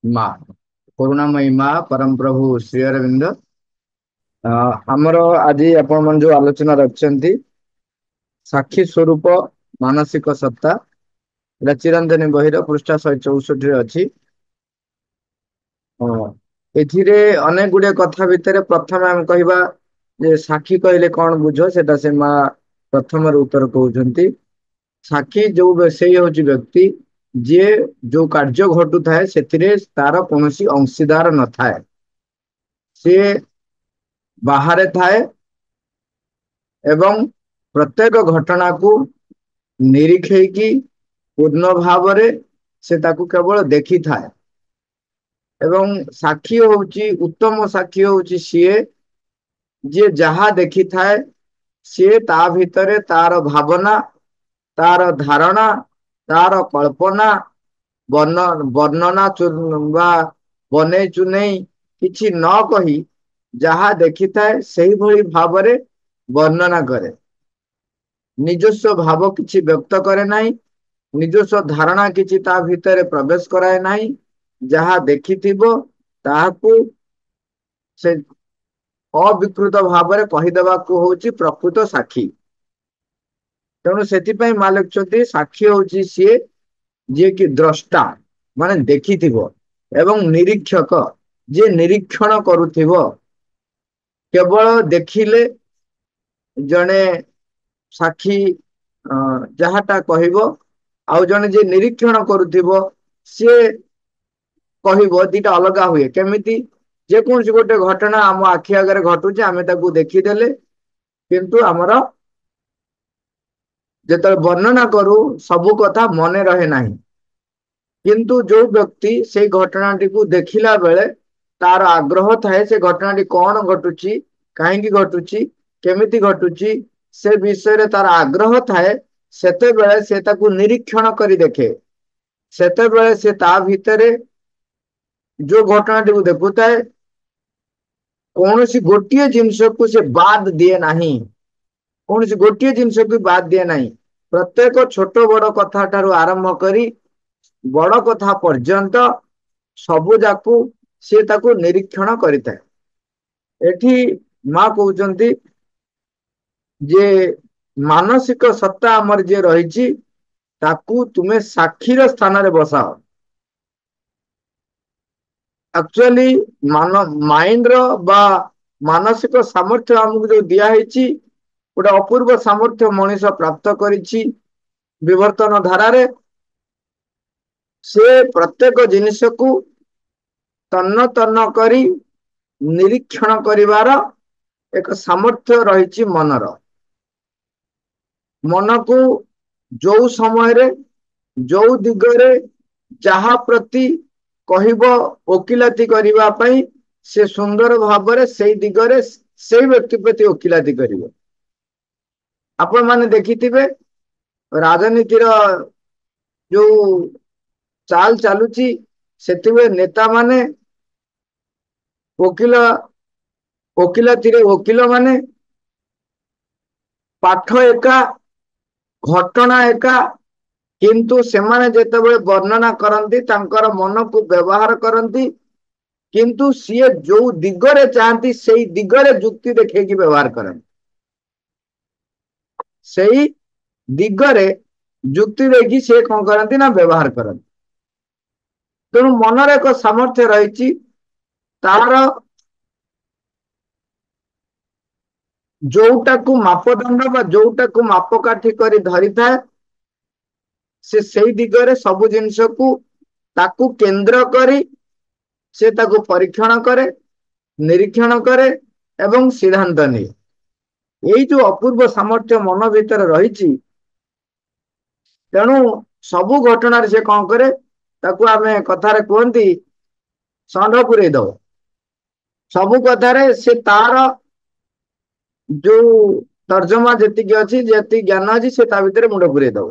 माँ करुणामयी माँ परम प्रभु श्री अरविंद आमर आज आपण मन जो आलोचना रखिछंती साक्षी स्वरूप मानसिक सत्ता एटा चिरंजनी बहिर पृष्ठा 164 रे अछि। एथिरे अनेक गुडे कथा भितर प्रथम हम कहबा जे साक्षी कहले कौन बुझो सेटा से माँ प्रथम उत्तर कहउछंती। साक्षी जो से होची व्यक्ति जे जो कार्य घटू थाए से तार कौन अंशीदार न थाए, सी बाहर थाए एवं प्रत्येक घटना को निरीक्षे पूर्ण भाव से ताकू केवल देखी थाए एवं साक्षी होची उत्तम साक्षी होची सीए जे जहा देखी थाए सी ता भितरे तार भावना तार धारणा तार कल्पना वर्णना बने चुने किछि न कही जहा देखी थाए सही भली भावरे वर्णना करे, निजस्व भाव किछि व्यक्त करे नाही, निजस्व धारणा किछि ता भितरे प्रवेश कराए नाही, जहा देखिथिबो ताहाकू से अविकृत भावरे कहिदेबा को होची प्रकृत साक्षी। तेणु सेतिपई मा लिखछथि साक्षी होची सीए जे कि द्रष्टा माने देखिथिबो एवं निरीक्षक जे निरीक्षण करुथिबो। केवल देखिले जने साक्षी जहाटा कहबो आउ जने जे निरीक्षण करुथिबो से कहबो दीटा अलगा हुए। केमिति जे कौन गोटे घटना आम आखि आगे घटुचे आमे ताकू देखिदेले किंतु आमर जेतले वर्णना करू सबु कथा मने रहे नाही, किंतु जो व्यक्ति से घटनाटी को देखिला बेले तार आग्रह थाए से घटनाटी कौन घटुची कहीं घटुची केमिति घटुची से विषय तार आग्रह थाए सेते बेले से ताकू निरीक्षण करी देखे, सेते बेले से ता भितरे जो घटनाटी को देखुताए कौन सी गोटिए जिनस को से बाद दिए नहीं, कौन सी गोटिए जिनस को बाद दिए नहीं। प्रत्येक छोट बड़ कथा ठारू आरंभ करी बड़ कथा पर्यंत सबु जाकू सी ताकू निरीक्षण करिताए। एठी माँ कहउचंती जे मानसिक सत्ता अमर जे रहिछि ताकू तुमे साक्षीर स्थान रे बसाओ। एक्चुअली माइंड रो बा मानसिक सामर्थ्य हमको जो दिया है गोटे अपूर्व सामर्थ्य मनीष प्राप्त करिछि विवर्तन धारा रे। से प्रत्येक जिनिस को तन्न तन्न करी निरीक्षण करिवार एक सामर्थ्य रहिछि मनर। मन को जो समय रे जो दिगरे जहा प्रति कहबो वकिलाती करबा पई से सुंदर भाबरे से दिगरे से व्यक्ति प्रति वकिलाती करिवो। आपण माने देखिथिबे राजनीतिर जो चाल चालुची सेतिबे नेता माने वकील वकिलाती रे वकील माने पाठ एका घटना एका किंतु सेमाने जेतेबेले वर्णना करंती तांकर मन को व्यवहार करंती किंतु सीए जो दिगरे चाहती से दिगरे जुक्ति देखे कि व्यवहार करंती, से दिगरे जुक्ति देखी से कौन करंती ना व्यवहार करंती। तेणु मनर एक सामर्थ्य रही तार जोटा को मापदंड बा जोटा को मापकाठी करी धरी थाए से सही दिगरे सबु जिनिस को ताकू केंद्र करी से ताकू परीक्षण करे निरीक्षण करे एवं सिद्धांत नहीं। यही जो अपूर्व सामर्थ्य मन भीतर रही तेणु सबु घटना से कौन करे ताकू आमे कथारे कहती षंढ पुरे दो सबु कथारे से तार जो तर्जमा जी अच्छी जी ज्ञान अच्छी से ता भीतर मुंड पुरे दो।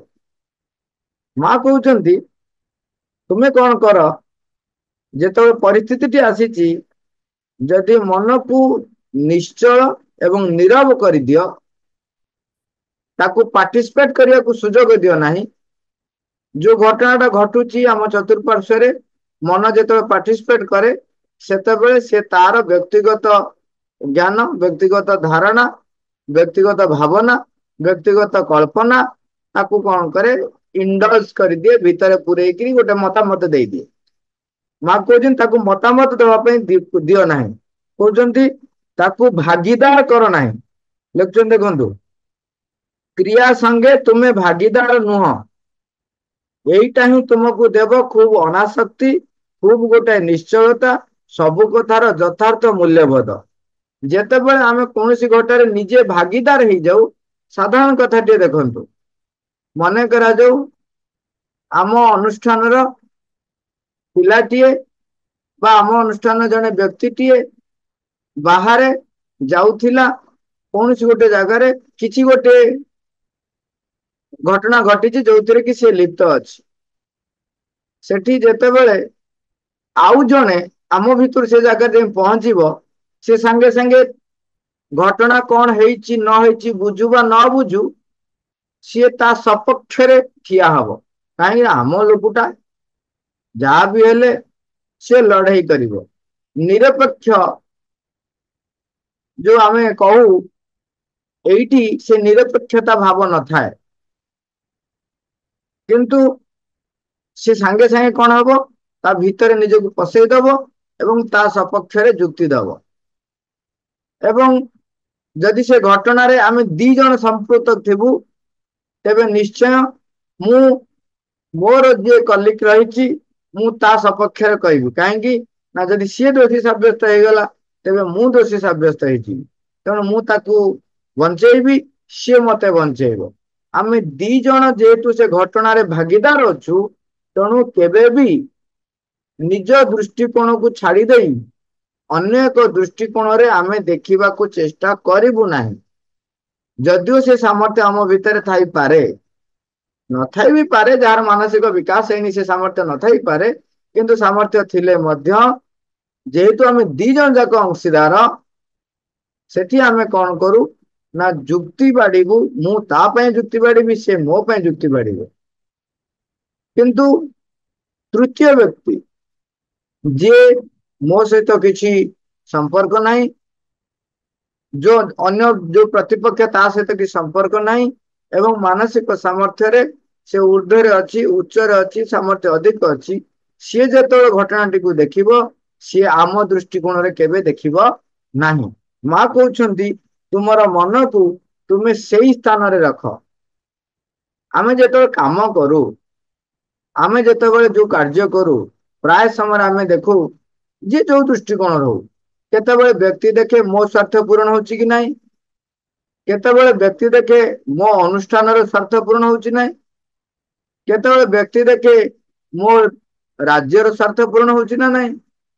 माँ कहते तुम्हें कौन कर जेत परिस्थिति आसी जदि मन को निश्चल एवं नीरव कर दियो ताकू पार्टिसिपेट करने को सुजोग दियो नहीं। जो घटनाटा घटुची आम चतुर्पार्श्व मन जो पार्टिसिपेट करे सेतेबेले से तार व्यक्तिगत ज्ञान, व्यक्तिगत धारणा, व्यक्तिगत भावना, व्यक्तिगत कल्पना ताकू कौन करे इंडल्ज कर दिए, भितर पूरे गोटे मतामत दे दिए। माँ कहते ताकू मतामत देवाई दियो ना, कहते ताकू भागीदार कर ना। लिखुन देखु क्रिया संगे तुम्हें भागीदार नुह, यहीटा ही तुमको देव खूब अनासक्ति, खूब गोटे निश्चलता, सबु कथार यथार्थ मूल्यबोध। जेतेबेले आमे कौनसी घटना निजे भागीदार हो जाऊ, साधारण कथा टे देखंतु, मने करा जाऊ आम अनुष्ठान पिलाटीए बा आम अनुष्ठान जने व्यक्तिटीए बाहर जाउथिला, कौनसी गोटे जगार किछि गोटे घटना घटी जो कि से लिप्त अच्छी, सेठी जेतेबेले आउ जने आम भितर से जगह जाई पहुंचीबो, से संगे संगे घटना कौन हेची न हेची बुझु बा न बुझु, सी ता सपक्ष ठिया हब। कहीं आम लोकटा जहाँ भी हेले से लड़ाई करिवो, निरपेक्ष जो आमे कहू एठी से निरपेक्षता भाव न थाए, किंतु से सांगे सांगे कौन हम ता भीतर निजक पसईदब एवं ता सपक्ष जुक्ति दब। एवं जदि से घटना रे आमे दी जन संपृक्त थिबु, तेबे निश्चय मु मोर जे कलिक रही मु ता सपक्ष कहबी, कहीं ना जदि सी दोषी सब्यस्त हो गला तेबे मु दोषी सब्यस्त होइछि, तेणु मु ताकू बंचेबी, सी मते बंचेब। आमे दी जन जेहेतु से घटना रे भागीदार अच्छु, तेणु केबे भी निज दृष्टिकोण को छाड़ी देई अन्य एक दृष्टिकोण रे आमे देखिबा को चेष्टा करिबु नाही। जदियो से सामर्थ्य आम भितर थाई पारे, न थाई भी पारे, जार मानसिक विकास हैनी से सामर्थ्य न थाई पारे, किंतु सामर्थ्य थिले मध्य जेहेतु आमे दी जन जाक अंशीदार, सेठी आमे कौन करू ना जुक्ति बाड़ीबू, मु ता पय जुक्ति बाड़ीबी, से मो पय जुक्ति बाड़ीबे। किंतु तृतीय व्यक्ति जे मो सहित किसी संपर्क नहीं, जो अन्य जो प्रतिपक्ष ता सहित किसी संपर्क नहीं, एवं मानसिक सामर्थ्य रे से ऊर्ध्व अच्छी, उच्च अच्छी, सामर्थ्य अधिक अच्छी, सी जो घटनाटी को देखिबो, सी आम दृष्टिकोण रे केबे देखिबो नाही। माँ कहउछंती तुमर मन को तुमे सेई स्थान रे रख। आमे जेतबेले काम करू, आमे जेतबेले जो कार्य करू, प्राय समय आमे देखू जे जो दृष्टिकोण रहू, केतेबेले व्यक्ति देखे मो स्वार्थ पूरण होची कि नहीं, केतेबेले व्यक्ति देखे मो अनुष्ठान रो स्वार्थ पूरण होची नहीं, केतेबेले व्यक्ति देखे मो राज्य रो स्वार्थ पूरण होची ना नहीं,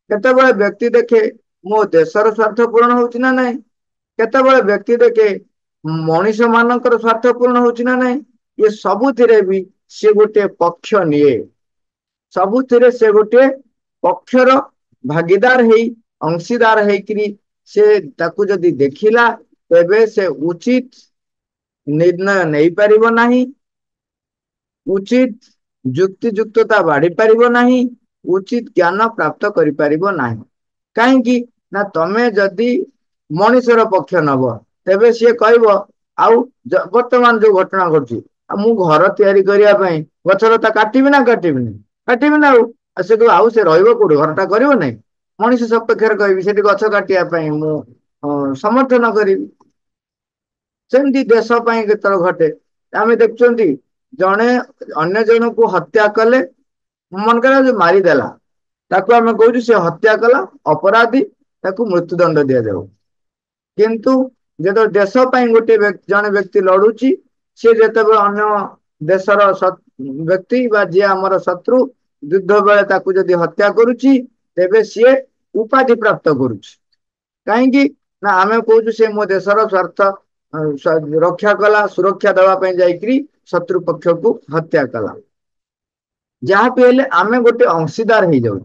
केतेबेले व्यक्ति देखे मो देश रो स्वार्थ पूरण होची ना नहीं, केतेबेले व्यक्ति देखे मनीष मानकर स्वार्थ पूर्ण होची ना नहीं। ये सबुथिरे भी से गोटे पक्ष निये, सबुथिरे से गोटे पक्षर भागीदार है, अंशीदार है कि से ताकू जदि देखिला तेबे से उचित निर्णय नहीं पारिबो नाही, उचित जुक्ति जुक्तता बाढ़ी पारिबो नाही, उचित ज्ञान प्राप्त करि पारिबो नाही। कहीं ना तमे जदि मनीषर पक्ष नब तेबे सी कहबो आउ वर्तमान जो घटना घटी मु घर तैयारी करिया पई गछलता काटिबी ना काटिबी काटिबी ना, से आउ से रहिबो कोड घरटा करिवो नै, मनीष सपक्षर कहबी सेठी गछ काटिया पई मु समर्थन करिबी। सेमती देश पई केतल घटे, आमे देखछंती जणे अन्य जन को हत्या कले, मन करा जो मारी देला ताकू आमे कहू से हत्या कला अपराधी, ताकू मृत्युदंड दिया जाऊ। किंतु जो देश गोटे जन व्यक्ति लड़ुची, सी जो अन्य देशर व्यक्ति बा जी आमर शत्रु युद्ध बेले ताकू जदि हत्या करुची तेबे सी उपाधि प्राप्त करुची। कहीं ना आमे कहू से मो देशर स्वार्थ रक्षा कला, सुरक्षा देवाई जाकरी शत्रु पक्ष को हत्या कला, जहाँ भी हेले आमे गोटे अंशीदार हो जाऊ।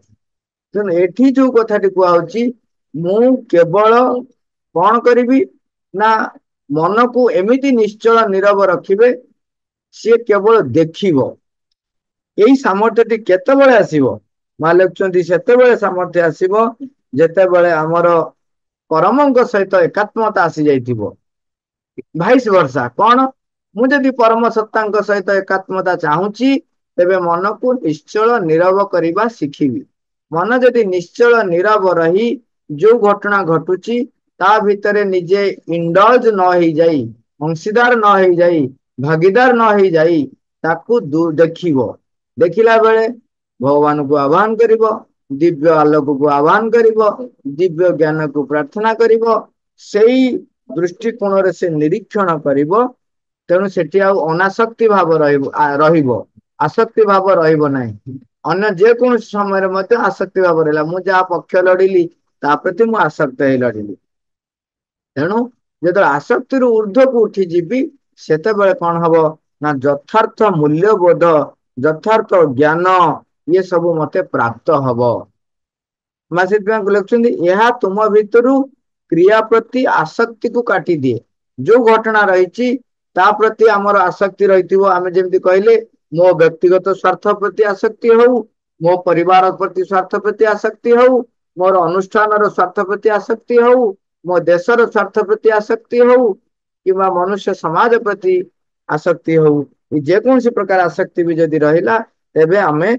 तेणु एठी जो कथाटी कहउची मु केवल कौन करी ना मन को एमिति निश्चल नीरव रखिबे, सी केवल देखिबो। यही सामर्थ्यटी केतेबेले आसीबो ମା ଲେଖୁଛନ୍ତି ସେତେବେଳେ ସାମର୍ଥ୍ୟ ଆସିବ ଯେତେବେଳେ ଆମର ପରମଙ୍କ ସହିତ ଏକାତ୍ମତା ଆସି ଯାଇଥିବ। ଭାଇସ ବର୍ଷା କଣ, ମୁଁ ଯଦି ପରମ ସତ୍ତାଙ୍କ ସହିତ ଏକାତ୍ମତା ଚାହୁଁଛି ତେବେ ମନକୁ ନିଶ୍ଚଳ ନୀରବ କରିବା ଶିଖିବି। ମନ ଯଦି ନିଶ୍ଚଳ ନୀରବ ରହି ଯୋଉ ଘଟଣା ଘଟୁଛି ତା ଭିତରେ ନିଜେ ଇଣ୍ଡଲଜ ନ ହେଇଯାଇ, ଅଂଶୀଦାର ନ ହେଇଯାଇ, ଭାଗିଦାର ନ ହେଇଯାଇ ତାକୁ ଦେଖିବ। ଦେଖିଲା ବେଳେ ଭଗବାନଙ୍କୁ ଆହ୍ୱାନ କରିବ, ଦିବ୍ୟ ଆଲୋକକୁ ଆହ୍ୱାନ କରିବ, ଦିବ୍ୟ ଜ୍ଞାନକୁ ପ୍ରାର୍ଥନା କରିବ। ସେଇ ଦୃଷ୍ଟିକୋଣରେ ସେ ନିରୀକ୍ଷଣ କରିବ। ତେଣୁ ସେଠି ଆଉ ଅନାସକ୍ତି ଭାବ ରହିବ, ଆସକ୍ତି ଭାବ ରହିବ ନାହିଁ। ଅନ୍ୟ ଯେକୌଣସି ସମୟରେ ମଧ୍ୟ ଆସକ୍ତି ଭାବ ରହିଲା, ମୁଁ ଯାହା ପକ୍ଷ ଲଢିଲି ତା ପ୍ରତି ମୁଁ ଆସକ୍ତ ହେଇ ଲଢିଲି। ତେଣୁ ଯେତେବେଳେ ଆସକ୍ତିରୁ ଉର୍ଦ୍ଧ୍ୱକୁ ଉଠି ଯିବି ସେତେବେଳେ କଣ ହବ ନା ଯଥାର୍ଥ ମୂଲ୍ୟବୋଧ, ଯଥାର୍ଥ ଜ୍ଞାନ ଇଏ ସବୁ ମତେ ପ୍ରାପ୍ତ ହବ। ମା ସେଥିପାଇଁ ଲେଖୁଛନ୍ତି ଏହା ତୁମ ଭିତରୁ କ୍ରିୟା ପ୍ରତି ଆସକ୍ତିକୁ କାଟିଦିଏ। ଯୋଉ ଘଟଣା ରହିଛି ତା ପ୍ରତି ଆମର ଆସକ୍ତି ରହିଥିବ, ଆମେ ଯେମିତି କହିଲେ ମୋ ବ୍ୟକ୍ତିଗତ ସ୍ୱାର୍ଥ ପ୍ରତି ଆସକ୍ତି ହଉ, ମୋ ପରିବାର ପ୍ରତି ସ୍ୱାର୍ଥ ପ୍ରତି ଆସକ୍ତି ହଉ, ମୋର ଅନୁଷ୍ଠାନର ସ୍ୱାର୍ଥ ପ୍ରତି ଆସକ୍ତି ହଉ, ମୋ ଦେଶର ସ୍ୱାର୍ଥ ପ୍ରତି ଆସକ୍ତି ହଉ, କିମ୍ବା ମନୁଷ୍ୟ ସମାଜ ପ୍ରତି ଆସକ୍ତି ହଉ, ଯେକୌଣସି ପ୍ରକାର ଆସକ୍ତି ବି ଯଦି ରହିଲା ତେବେ ଆମେ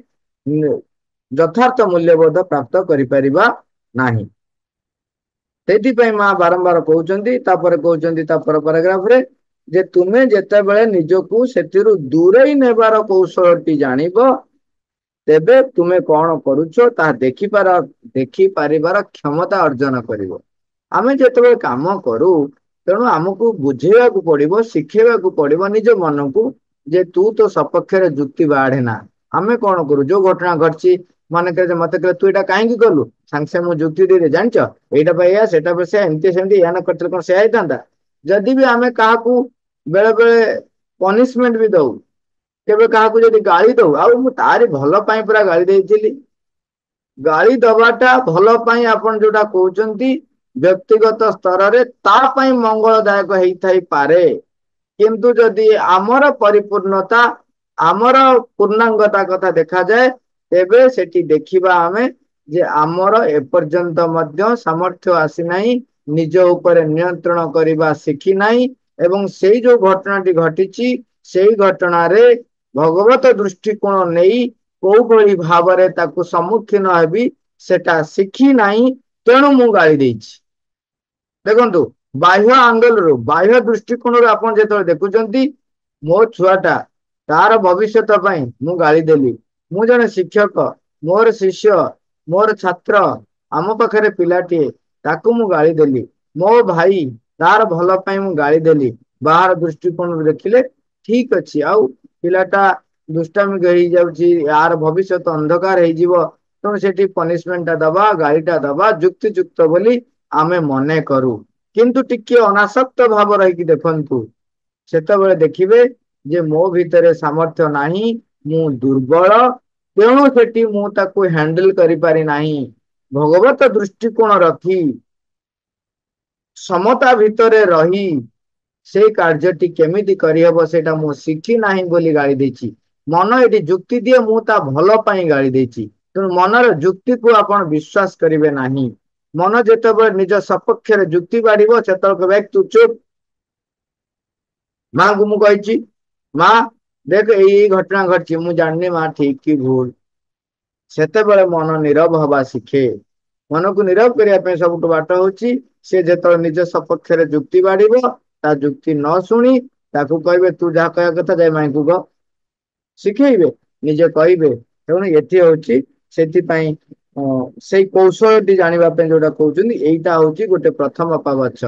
ଯଥାର୍ଥ ମୂଲ୍ୟବୋଧ ପ୍ରାପ୍ତ କରିପାରିବା ନାହିଁ। ସେଥିପାଇଁ ମା ବାରମ୍ବାର କହୁଛନ୍ତି, ତାପରେ କହୁଛନ୍ତି ତା ପର ପାରାଗ୍ରାଫରେ ଯେ ତୁମେ ଯେତେବେଳେ ନିଜକୁ ସେଥିରୁ ଦୂରେଇ ନେବାର କୌଶଳଟି ଜାଣିବ ତେବେ ତୁମେ କଣ କରୁଛ ତାହା ଦେଖିପାରିବାର କ୍ଷମତା ଅର୍ଜନ କରିବ। ଆମେ ଯେତେବେଳେ କାମ କରୁ ତେଣୁ ଆମକୁ ବୁଝେଇବାକୁ ପଡିବ, ଶିଖେଇବାକୁ ପଡିବ ନିଜ ମନକୁ ଯେ ତୁ ତୋ ସପକ୍ଷରେ ଯୁକ୍ତି ବାଢେ ନା। ଆମେ କଣ କରୁ, ଯୋଉ ଘଟଣା ଘଟିଛି ମନେକରେ ମତେ କହିଲେ ତୁ ଏଇଟା କାହିଁକି କଲୁ, ସାଙ୍ଗେ ସାଙ୍ଗେ ମୁଁ ଯୁକ୍ତି ଦେଇଦେ, ଜାଣିଛ ଏଇଟା ପାଇଁ ଏଇଆ, ସେଇଟା ପାଇଁ ସେୟା, ଏମିତି ସେମିତି, ଏୟା ନ କରିଥିଲେ କଣ ସେୟା ହେଇଥାନ୍ତା। ଯଦି ବି ଆମେ କାହାକୁ ବେଳେ ବେଳେ ପନିଶମେଣ୍ଟ ବି ଦଉ, କେବେ କାହାକୁ ଯଦି ଗାଳି ଦଉ, ଆଉ ମୁଁ ତାରି ଭଲ ପାଇଁ ପୁରା ଗାଳି ଦେଇଥିଲି। ଗାଳି ଦବାଟା ଭଲ ପାଇଁ ଆପଣ ଯୋଉଟା କହୁଛନ୍ତି ବ୍ୟକ୍ତିଗତ ସ୍ତରରେ ତା ପାଇଁ ମଙ୍ଗଳଦାୟକ ହେଇଥାଇପାରେ, କିନ୍ତୁ ଯଦି ଆମର ପରିପୂର୍ଣ୍ଣତା, ଆମର ପୂର୍ଣ୍ଣାଙ୍ଗତା କଥା ଦେଖାଯାଏ ତେବେ ସେଠି ଦେଖିବା ଆମେ ଯେ ଆମର ଏପର୍ଯ୍ୟନ୍ତ ମଧ୍ୟ ସାମର୍ଥ୍ୟ ଆସିନାହିଁ, ନିଜ ଉପରେ ନିୟନ୍ତ୍ରଣ କରିବା ଶିଖି ନାହିଁ, ଏବଂ ସେଇ ଯୋଉ ଘଟଣାଟି ଘଟିଛି ସେଇ ଘଟଣାରେ ଭଗବତ ଦୃଷ୍ଟିକୋଣ ନେଇ କୋଉ ଭଳି ଭାବରେ ତାକୁ ସମ୍ମୁଖୀନ ହେବି ସେଟା ଶିଖି ନାହିଁ, ତେଣୁ ମୁଁ ଗାଳି ଦେଇଛି। ଦେଖନ୍ତୁ ବାହ୍ୟ ଆଙ୍ଗଲରୁ, ବାହ୍ୟ ଦୃଷ୍ଟିକୋଣରୁ ଆପଣ ଯେତେବେଳେ ଦେଖୁଛନ୍ତି ମୋ ଛୁଆଟା ତାର ଭବିଷ୍ୟତ ପାଇଁ ମୁଁ ଗାଳି ଦେଲି, ମୁଁ ଜଣେ ଶିକ୍ଷକ, ମୋର ଶିଷ୍ୟ, ମୋର ଛାତ୍ର, ଆମ ପାଖରେ ପିଲାଟିଏ, ତାକୁ ମୁଁ ଗାଳି ଦେଲି, ମୋ ଭାଇ ତାର ଭଲ ପାଇଁ ମୁଁ ଗାଳି ଦେଲି, ବାହାର ଦୃଷ୍ଟିକୋଣରୁ ଦେଖିଲେ ଠିକ ଅଛି, ଆଉ ପିଲାଟା ଦୁଷ୍ଟାମି ହେଇଯାଉଛି, ୟାର ଭବିଷ୍ୟତ ଅନ୍ଧକାର ହେଇଯିବ, ତେଣୁ ସେଠି ପନିଶମେଣ୍ଟ ଟା ଦବା, ଗାଳିଟା ଦବା ଯୁକ୍ତିଯୁକ୍ତ ବୋଲି ଆମେ ମନେ କରୁ। କିନ୍ତୁ ଟିକେ ଅନାସକ୍ତ ଭାବ ରହିକି ଦେଖନ୍ତୁ, ସେତେବେଳେ ଦେଖିବେ ଯେ ମୋ ଭିତରେ ସାମର୍ଥ୍ୟ ନାହିଁ, ମୁଁ ଦୁର୍ବଳ, ତେଣୁ ସେଠି ମୁଁ ତାକୁ ହ୍ୟାଣ୍ଡେଲ କରିପାରି ନାହିଁ। ଭଗବତ ଦୃଷ୍ଟିକୋଣ ରଖି ସମତା ଭିତରେ ରହି ସେଇ କାର୍ଯ୍ୟଟି କେମିତି କରିହେବ ସେଇଟା ମୁଁ ଶିଖି ନାହିଁ ବୋଲି ଗାଳି ଦେଇଛି। ମନ ଏଠି ଯୁକ୍ତି ଦିଏ, ମୁଁ ତା ଭଲ ପାଇଁ ଗାଳି ଦେଇଛି। ତେଣୁ ମନର ଯୁକ୍ତିକୁ ଆପଣ ବିଶ୍ୱାସ କରିବେ ନାହିଁ। ମନ ଯେତେବେଳେ ନିଜ ସପକ୍ଷରେ ଯୁକ୍ତି ବାଢିବ ସେତେବେଳେ କହିବେ ତୁ ଚୁପ, ମାଙ୍କୁ ମୁଁ କହିଛି, ମା ଦେଖ ଏଇ ଘଟଣା ଘଟିଛି, ମୁଁ ଜାଣିନି ମା ଠିକ କି ଭୁଲ। ସେତେବେଳେ ମନ ନୀରବ ହବା ଶିଖେ। ମନକୁ ନୀରବ କରିବା ପାଇଁ ସବୁଠୁ ବାଟ ହଉଛି ସେ ଯେତେବେଳେ ନିଜ ସପକ୍ଷରେ ଯୁକ୍ତି ବାଢିବ, ତା ଯୁକ୍ତି ନ ଶୁଣି ତାକୁ କହିବେ ତୁ ଯାହା କହିବା କଥା ଯାଇ ମାଇଁକୁ କହ, ଶିଖେଇବେ, ନିଜେ କହିବେ। ତେଣୁ ଏଠି ହଉଛି ସେଥିପାଇଁ ସେଇ କୌଶଳଟି ଜାଣିବା ପାଇଁ ଯୋଉଟା କହୁଛନ୍ତି ଏଇଟା ହଉଛି ଗୋଟେ ପ୍ରଥମ ପାବଚ୍ଛ।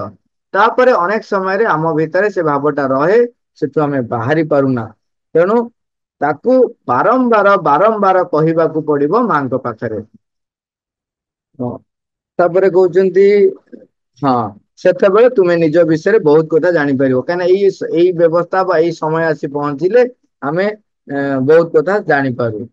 ତାପରେ ଅନେକ ସମୟରେ ଆମ ଭିତରେ ସେ ଭାବଟା ରହେ, ସେଠୁ ଆମେ ବାହାରି ପାରୁନା, ତେଣୁ ତାକୁ ବାରମ୍ବାର ବାରମ୍ବାର କହିବାକୁ ପଡିବ ମାଙ୍କ ପାଖରେ। ହଁ, ତାପରେ କହୁଛନ୍ତି ହଁ ସେତେବେଳେ ତୁମେ ନିଜ ବିଷୟରେ ବହୁତ କଥା ଜାଣିପାରିବ, କାହିଁକିନା ଏଇ ବ୍ୟବସ୍ଥା ବା ଏଇ ସମୟ ଆସି ପହଞ୍ଚିଲେ ଆମେ ବହୁତ କଥା ଜାଣିପାରୁ।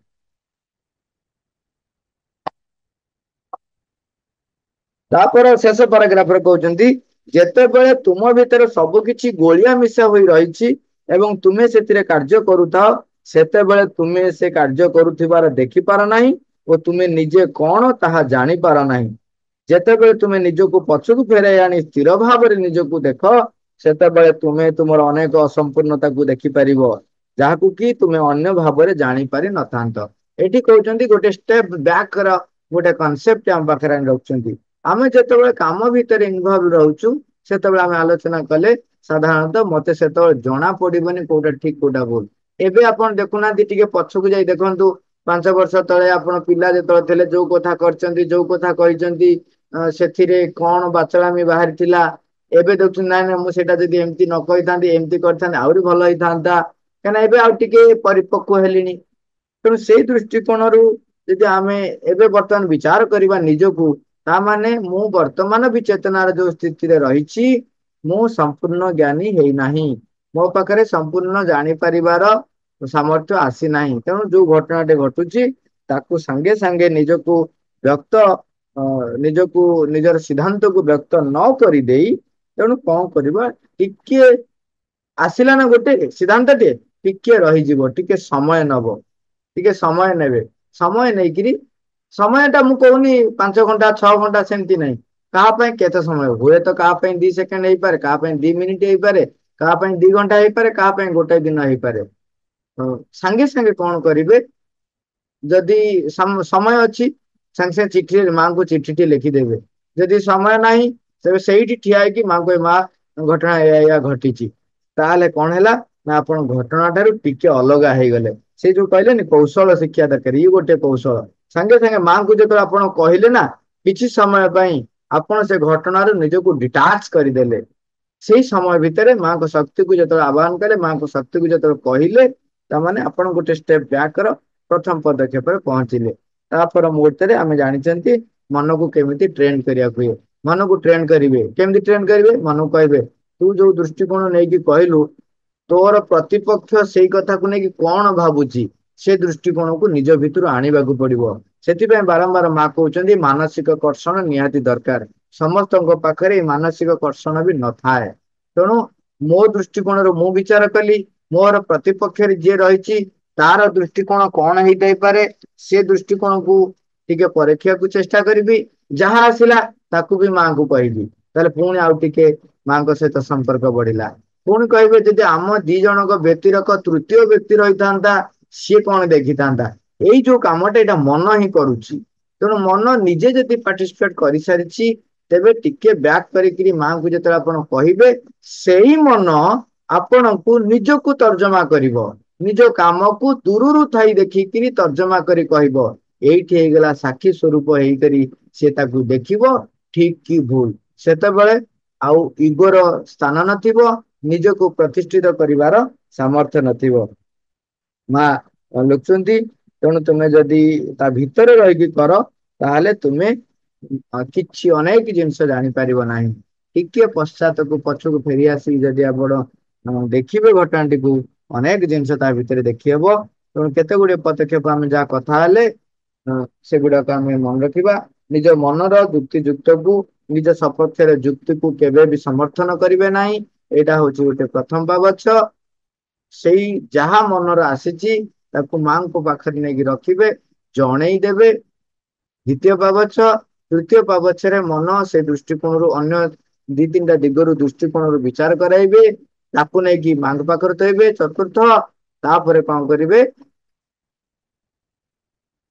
ତାପରେ ଶେଷ ପାରାଗ୍ରାଫରେ କହୁଛନ୍ତି ଯେତେବେଳେ ତୁମ ଭିତରେ ସବୁ କିଛି ଗୋଳିଆ ମିଶା ହୋଇ ରହିଛି ଏବଂ ତୁମେ ସେଥିରେ କାର୍ଯ୍ୟ କରୁଥାଅ, ସେତେବେଳେ ତୁମେ ସେ କାର୍ଯ୍ୟ କରୁଥିବାର ଦେଖିପାର ନାହିଁ, ଓ ତୁମେ ନିଜେ କଣ ତାହା ଜାଣିପାର ନାହିଁ। ଯେତେବେଳେ ତୁମେ ନିଜକୁ ପଛକୁ ଫେରାଇ ଆଣି ସ୍ଥିର ଭାବରେ ନିଜକୁ ଦେଖ, ସେତେବେଳେ ତୁମେ ତୁମର ଅନେକ ଅସମ୍ପୂର୍ଣ୍ଣତାକୁ ଦେଖିପାରିବ, ଯାହାକୁ କି ତୁମେ ଅନ୍ୟ ଭାବରେ ଜାଣିପାରି ନଥାନ୍ତ। ଏଠି କହୁଛନ୍ତି ଗୋଟେ ଷ୍ଟେପ ବ୍ୟାକ ର ଗୋଟେ କନସେପ୍ଟ ଆମ ପାଖରେ ଆଣି ରଖୁଛନ୍ତି। ଆମେ ଯେତେବେଳେ କାମ ଭିତରେ ଇନଭଲ୍ଭ ରହୁଛୁ, ସେତେବେଳେ ଆମେ ଆଲୋଚନା କଲେ ସାଧାରଣତଃ ମତେ ସେତେବେଳେ ଜଣା ପଡିବନି କୋଉଟା ଠିକ କୋଉଟା ଭୁଲ। ଏବେ ଆପଣ ଦେଖୁନାହାନ୍ତି, ଟିକେ ପଛକୁ ଯାଇ ଦେଖନ୍ତୁ, 5 ବର୍ଷ ତଳେ ଆପଣ ପିଲା ଯେତେବେଳେ ଥିଲେ ଯୋଉ କଥା କରିଛନ୍ତି, ଯୋଉ କଥା କହିଛନ୍ତି, ସେଥିରେ କଣ ବାଚଳାମି ବାହାରିଥିଲା। ଏବେ ଦେଖୁଛନ୍ତି ନାଇଁ ନାଇଁ, ମୁଁ ସେଇଟା ଯଦି ଏମିତି ନ କହିଥାନ୍ତି, ଏମିତି କରିଥାନ୍ତି, ଆହୁରି ଭଲ ହେଇଥାନ୍ତା। କାହିଁକିନା ଏବେ ଆଉ ଟିକେ ପରିପକ୍ୱ ହେଲିଣି। ତେଣୁ ସେଇ ଦୃଷ୍ଟିକୋଣରୁ ଯଦି ଆମେ ଏବେ ବର୍ତ୍ତମାନ ବିଚାର କରିବା ନିଜକୁ, ତାମାନେ ମୁଁ ବର୍ତ୍ତମାନ ବି ଚେତନାର ଯୋଉ ସ୍ଥିତିରେ ରହିଛି, ମୁଁ ସମ୍ପୂର୍ଣ୍ଣ ଜ୍ଞାନୀ ହେଇନାହିଁ। ମୋ ପାଖରେ ସମ୍ପୂର୍ଣ୍ଣ ଜାଣିପାରିବାର ସାମର୍ଥ୍ୟ ଆସିନାହିଁ। ତେଣୁ ଯୋଉ ଘଟଣାଟେ ଘଟୁଛି, ତାକୁ ସାଙ୍ଗେ ସାଙ୍ଗେ ନିଜକୁ ବ୍ୟକ୍ତ ନିଜକୁ ନିଜର ସିଦ୍ଧାନ୍ତକୁ ବ୍ୟକ୍ତ ନ କରିଦେଇ, ତେଣୁ କଣ କରିବା, ଟିକେ ଆସିଲା ନା ଗୋଟେ ସିଦ୍ଧାନ୍ତଟେ, ଟିକେ ରହିଯିବ, ଟିକେ ସମୟ ନବ, ଟିକେ ସମୟ ନେବେ। ସମୟ ନେଇକିରି, ସମୟଟା ମୁଁ କହୁନି 5 ଘଣ୍ଟା 6 ଘଣ୍ଟା ସେମିତି ନାହିଁ। କାହା ପାଇଁ କେତେ ସମୟ, ହୁଏତ କାହା ପାଇଁ 2 ସେକେଣ୍ଡ ହେଇପାରେ, କାହା ପାଇଁ 2 ମିନିଟ ହେଇପାରେ, କାହା ପାଇଁ 2 ଘଣ୍ଟା ହେଇପାରେ, କାହା ପାଇଁ ଗୋଟେ ଦିନ ହେଇପାରେ। ସାଙ୍ଗେ ସାଙ୍ଗେ କଣ କରିବେ, ଯଦି ସମୟ ଅଛି, ସାଙ୍ଗେ ସାଙ୍ଗେ ଚିଠିରେ ମାଙ୍କୁ ଚିଠିଟି ଲେଖିଦେବେ। ଯଦି ସମୟ ନାହିଁ, ତେବେ ସେଇଠି ଠିଆ ହେଇକି ମାଙ୍କୁ କହିବେ, ମା ଘଟଣା ଏଇଆ ଘଟିଛି। ତାହେଲେ କଣ ହେଲା ନା, ଆପଣ ଘଟଣା ଠାରୁ ଟିକେ ଅଲଗା ହେଇଗଲେ। ସେ ଯୋଉ କହିଲେନି କୌଶଳ ଶିକ୍ଷା ଦରକାର, ଇଏ ଗୋଟେ କୌଶଳ। ସାଙ୍ଗେ ସାଙ୍ଗେ ମାଙ୍କୁ ଯେତେବେଳେ ଆପଣ କହିଲେ ନା, କିଛି ସମୟ ପାଇଁ ଆପଣ ସେ ଘଟଣାରୁ ନିଜକୁ ଡିଟାଚ କରିଦେଲେ। ସେଇ ସମୟ ଭିତରେ ମାଙ୍କ ଶକ୍ତିକୁ ଯେତେବେଳେ ଆହ୍ୱାନ କଲେ, ମାଙ୍କ ଶକ୍ତିକୁ ଯେତେବେଳେ କହିଲେ, ତାମାନେ ଆପଣ ଗୋଟେ ଷ୍ଟେପ ବ୍ୟାକ ର ପ୍ରଥମ ପଦକ୍ଷେପରେ ପହଞ୍ଚିଲେ। ତାପର ମୁହୂର୍ତ୍ତରେ ଆମେ ଜାଣିଛନ୍ତି ମନକୁ କେମିତି ଟ୍ରେନ କରିବାକୁ ହୁଏ। ମନକୁ ଟ୍ରେନ କରିବେ, କେମିତି ଟ୍ରେନ କରିବେ? ମନକୁ କହିବେ, ତୁ ଯୋଉ ଦୃଷ୍ଟିକୋଣ ନେଇକି କହିଲୁ, ତୋର ପ୍ରତିପକ୍ଷ ସେଇ କଥାକୁ ନେଇକି କଣ ଭାବୁଛି, ସେ ଦୃଷ୍ଟିକୋଣକୁ ନିଜ ଭିତରୁ ଆଣିବାକୁ ପଡିବ। ସେଥିପାଇଁ ବାରମ୍ବାର ମା କହୁଛନ୍ତି, ମାନସିକ କର୍ଷଣ ନିହାତି ଦରକାର। ସମସ୍ତଙ୍କ ପାଖରେ ଏଇ ମାନସିକ କର୍ଷଣ ବି ନଥାଏ। ତେଣୁ ମୋ ଦୃଷ୍ଟିକୋଣରୁ ମୁଁ ବିଚାର କଲି, ମୋର ପ୍ରତିପକ୍ଷରେ ଯିଏ ରହିଛି ତାର ଦୃଷ୍ଟିକୋଣ କଣ ହେଇଥାଇପାରେ, ସେ ଦୃଷ୍ଟିକୋଣକୁ ଟିକେ ପରୀକ୍ଷିବାକୁ ଚେଷ୍ଟା କରିବି। ଯାହା ଆସିଲା ତାକୁ ବି ମାଙ୍କୁ କହିବି। ତାହେଲେ ପୁଣି ଆଉ ଟିକେ ମାଙ୍କ ସହିତ ସମ୍ପର୍କ ବଢିଲା। ପୁଣି କହିବେ, ଯଦି ଆମ 2 ଜଣଙ୍କ ବ୍ୟକ୍ତିରକ ତୃତୀୟ ବ୍ୟକ୍ତି ରହିଥାନ୍ତା, ସିଏ କଣ ଦେଖିଥାନ୍ତା? ଏଇ ଯୋଉ କାମଟା, ଏଇଟା ମନ ହିଁ କରୁଛି। ତେଣୁ ମନ ନିଜେ ଯଦି ପାର୍ଟିସିପେଟ କରିସାରିଛି, ତେବେ ଟିକେ ବ୍ୟାକ୍ କରିକିରି ମାଙ୍କୁ ଯେତେବେଳେ ଆପଣ କହିବେ, ସେଇ ମନ ଆପଣଙ୍କୁ ନିଜକୁ ତର୍ଜମା କରିବ। ନିଜ କାମକୁ ଦୂରରୁ ଥାଇ ଦେଖିକିରି ତର୍ଜମା କରି କହିବ। ଏଇଠି ହେଇଗଲା ସାକ୍ଷୀ ସ୍ୱରୂପ ହେଇକରି ସେ ତାକୁ ଦେଖିବ, ଠିକ କି ଭୁଲ। ସେତେବେଳେ ଆଉ ଇଗୋର ସ୍ଥାନ ନଥିବ, ନିଜକୁ ପ୍ରତିଷ୍ଠିତ କରିବାର ସାମର୍ଥ୍ୟ ନଥିବ। ମା ଲୁଚନ୍ତି, ତେଣୁ ତୁମେ ଯଦି ତା ଭିତରେ ରହିକି କର, ତାହେଲେ ତୁମେ କିଛି ଅନେକ ଜିନିଷ ଜାଣିପାରିବ ନାହିଁ। ଟିକେ ପଶ୍ଚାତକୁ ପଛକୁ ଫେରି ଆସିକି ଯଦି ଆପଣ ଦେଖିବେ ଘଟଣାଟିକୁ, ଅନେକ ଜିନିଷ ତା ଭିତରେ ଦେଖିହବ। ତେଣୁ କେତେ ଗୁଡିଏ ପଦକ୍ଷେପ ଆମେ ଯାହା କଥା ହେଲେ, ସେଗୁଡାକ ଆମେ ମନେ ରଖିବା। ନିଜ ମନର ଯୁକ୍ତି ଯୁକ୍ତକୁ, ନିଜ ସପକ୍ଷରେ ଯୁକ୍ତିକୁ କେବେ ବି ସମର୍ଥନ କରିବେ ନାହିଁ। ଏଇଟା ହଉଛି ଗୋଟେ ପ୍ରଥମ ପାବଛ। ସେଇ ଯାହା ମନର ଆସିଛି, ତାକୁ ମାଙ୍କ ପାଖରେ ନେଇକି ରଖିବେ, ଜଣେଇ ଦେବେ। ଦ୍ୱିତୀୟ ପାବଛ, ତୃତୀୟ ପାବଛରେ ମନ ସେ ଦୃଷ୍ଟିକୋଣରୁ ଅନ୍ୟ 2-3ଟା ଦିଗରୁ ଦୃଷ୍ଟିକୋଣରୁ ବିଚାର କରାଇବେ, ତାକୁ ନେଇକି ମାଙ୍କ ପାଖରେ ଥୋଇବେ। ଚତୁର୍ଥ, ତାପରେ କଣ କରିବେ,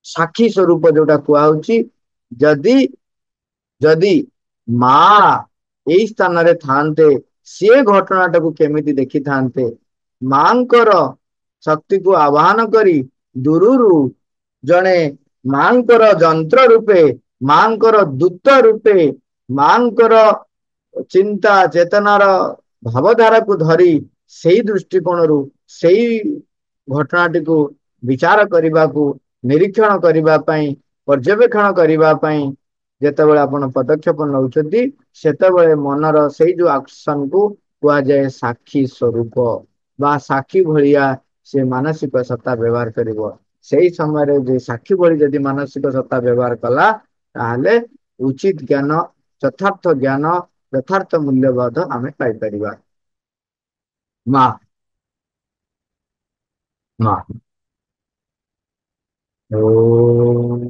ସାକ୍ଷୀ ସ୍ୱରୂପ ଯୋଉଟା କୁହାହଉଛି, ଯଦି ଯଦି ମା ଏଇ ସ୍ଥାନରେ ଥାନ୍ତେ, ସିଏ ଘଟଣାଟାକୁ କେମିତି ଦେଖିଥାନ୍ତେ? ମାଙ୍କର ଶକ୍ତିକୁ ଆବାହନ କରି ଦୂରରୁ ଜଣେ ମାଙ୍କର ଯନ୍ତ୍ର ରୂପେ, ମାଙ୍କର ଦୂତ ରୂପେ, ମାଙ୍କର ଚିନ୍ତା ଚେତନାର ଭାବଧାରାକୁ ଧରି ସେଇ ଦୃଷ୍ଟିକୋଣରୁ ସେଇ ଘଟଣାଟିକୁ ବିଚାର କରିବାକୁ, ନିରୀକ୍ଷଣ କରିବା ପାଇଁ, ପର୍ଯ୍ୟବେକ୍ଷଣ କରିବା ପାଇଁ ଯେତେବେଳେ ଆପଣ ପଦକ୍ଷେପ ନଉଛନ୍ତି, ସେତେବେଳେ ମନର ସେଇ ଯୋଉ ଆକ୍ସନକୁ କୁହାଯାଏ ସାକ୍ଷୀ ସ୍ୱରୂପ, ବା ସାକ୍ଷୀ ଭଳିଆ ସେ ମାନସିକ ସତ୍ତା ବ୍ୟବହାର କରିବ। ସେଇ ସମୟରେ ଯେ ସାକ୍ଷୀ ଭଳି ଯଦି ମାନସିକ ସତ୍ତା ବ୍ୟବହାର କଲା, ତାହେଲେ ଉଚିତ ଜ୍ଞାନ, ଯଥାର୍ଥ ଜ୍ଞାନ, ଯଥାର୍ଥ ମୂଲ୍ୟବୋଧ ଆମେ ପାଇପାରିବା। ମା ମା ओम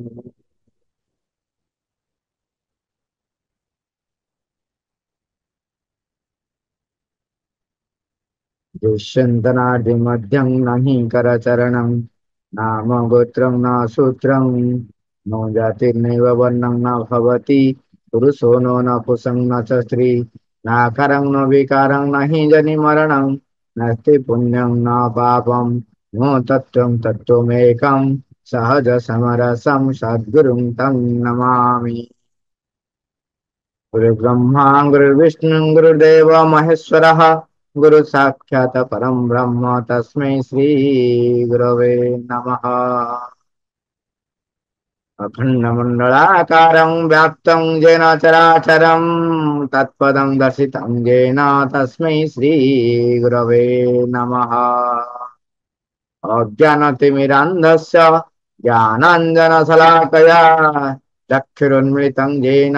दुष्यन्तनादिमध्यं नहि करचरणं नाम गोत्रं न सूत्रं नो जातिर्नैव वर्णं न भवति पुरुषो नो न पुंसं न च स्त्री नाकरं न विकारं नहि जनिमरणं नास्ति पुण्यं न पापं नो तत्त्वं तत्त्वमेकं सहज समरसं सद्गुरुं तं नमामि। गुरुब्रह्मा गुरुर्विष्णु गुरुदेव महेश्वरः गुरु साक्षात् परं ब्रह्म तस्मै श्री गुरवे नमः। अखण्डमण्डलाकारं व्याप्तं येन चराचरं तत्पदं दर्शितं येन तस्मै श्री गुरवे नमः। अज्ञानतिमिरान्धस्य ज्ञानाञ्जनशलाकया चक्षुरुन्मिलितं येन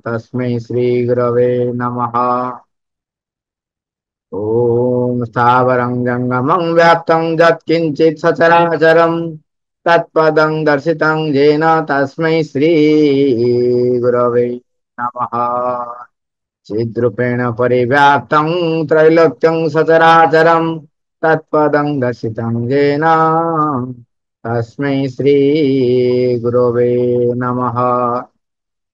तस्मै श्रीगुरवे नमः। ॐ स्थावरं जङ्गमं व्याप्तं यत्किञ्चित् सचराचरं तत्पदं दर्शितं येन तस्मै श्रीगुरवे नमः। चिद्रूपेण परिव्याप्तं त्रैलोक्यं सचराचरं तत्पदं दर्शितं येन तस्मै श्रीगुरवे नमः।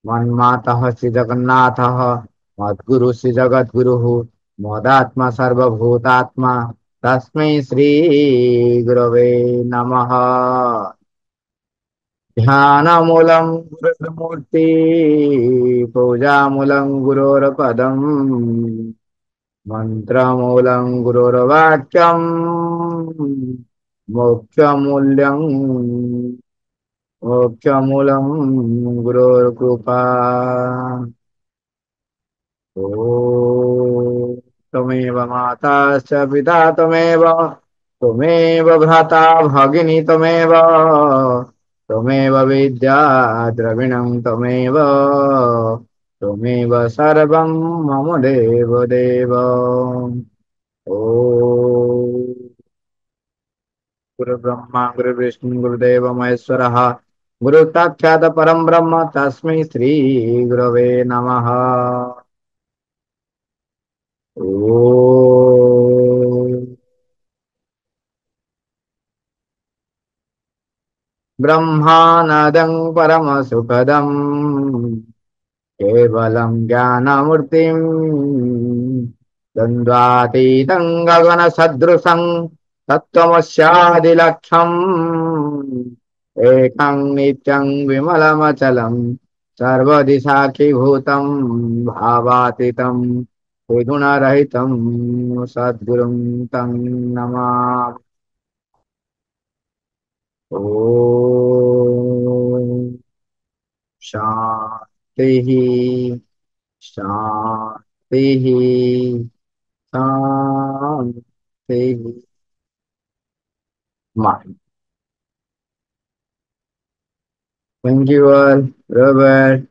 मन्मातः श्री जगन्नाथः मद्गुरु श्री जगद्गुरुः मदात्मा सर्वभूतात्मा तस्मै श्री गुरवे नमः। ध्यानमूलं गुरुर्मूर्ति पूजामूलं गुरोर्पदम् मन्त्रमूलं गुरोर्वाक्यम् मोक्षमूल्यं मोक्षमूलं गुरोर्कृपा। ओ त्वमेव माता च पिता त्वमेव त्वमेव भ्राता भगिनी त्वमेव त्वमेव विद्या द्रविणं त्वमेव त्वमेव सर्वं मम देव देव। ओ गुरुब्रह्मा गुरुविष्णु गुरुदेव महेश्वरः गुरु साक्षात् परं ब्रह्म तस्मै श्री गुरवे नमः। ओ ब्रह्मानदं परमसुखदं केवलं ज्ञानमूर्तिं द्वन्द्वातीतं गगनसदृशं तत्त्वमस्यादिलक्ष्यम् एकं नित्यं विमलमचलं सर्वदिशाखीभूतं भावातीतं त्रिगुणरहितं सद्गुरुं तं नमामि। ॐ शान्तिः शान्तिः शान्तिः। Thank you all, Robert.